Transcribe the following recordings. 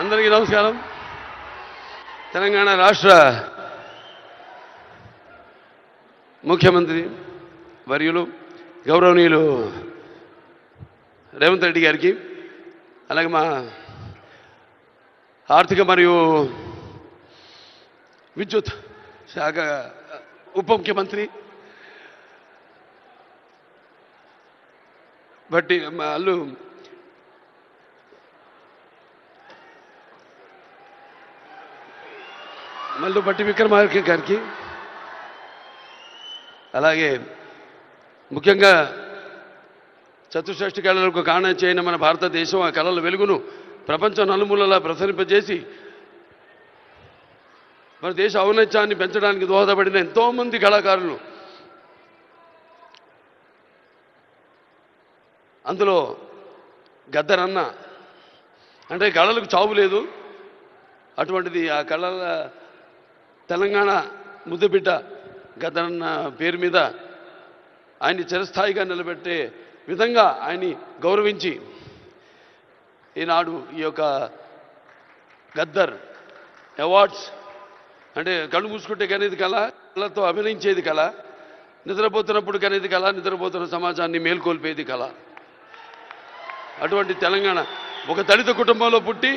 అందరికీ నమస్కారం. తెలంగాణ రాష్ట్ర ముఖ్యమంత్రి వర్యులు గౌరవనీయులు రేవంత్ రెడ్డి గారికి, అలాగే మా ఆర్థిక మరియు విద్యుత్ శాఖ ఉప ముఖ్యమంత్రి బట్టి వాళ్ళు మల్లు బట్టి విక్రమార్క గారికి, అలాగే ముఖ్యంగా చతుషష్టి కళలకు కారణం చేయని మన భారతదేశం ఆ కళల వెలుగును ప్రపంచం నలుమూలలా ప్రసరింపజేసి మన దేశ ఔన్నత్యాన్ని పెంచడానికి దోహదపడిన ఎంతోమంది కళాకారులు, అందులో గద్దరన్న అంటే కళలకు చావు లేదు. అటువంటిది ఆ కళల తెలంగాణ ముద్దుబిడ్డ గద్దరన్న పేరు మీద ఆయన్ని చిరస్థాయిగా నిలబెట్టే విధంగా ఆయన్ని గౌరవించి ఈనాడు ఈ యొక్క గద్దర్ అవార్డ్స్ అంటే కళ్ళు మూసుకుంటే కనేది కళ, కళతో అభినయించేది కళ, నిద్రపోతున్నప్పుడు కనేది కళ, నిద్రపోతున్న సమాజాన్ని మేల్కొల్పేది కళ. అటువంటి తెలంగాణ ఒక దళిత కుటుంబంలో పుట్టి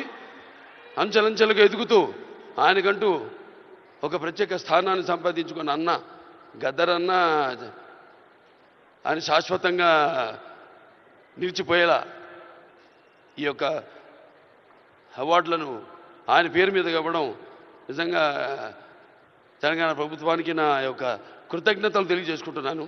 అంచెలంచెలుగా ఎదుగుతూ ఆయనకంటూ ఒక ప్రత్యేక స్థానాన్ని సంపాదించుకున్న అన్న గద్దరన్న ఆయన శాశ్వతంగా నిలిచిపోయేలా ఈ యొక్క అవార్డులను ఆయన పేరు మీద ఇవ్వడం నిజంగా తెలంగాణ ప్రభుత్వానికి నా యొక్క కృతజ్ఞతలు తెలియజేసుకుంటున్నాను.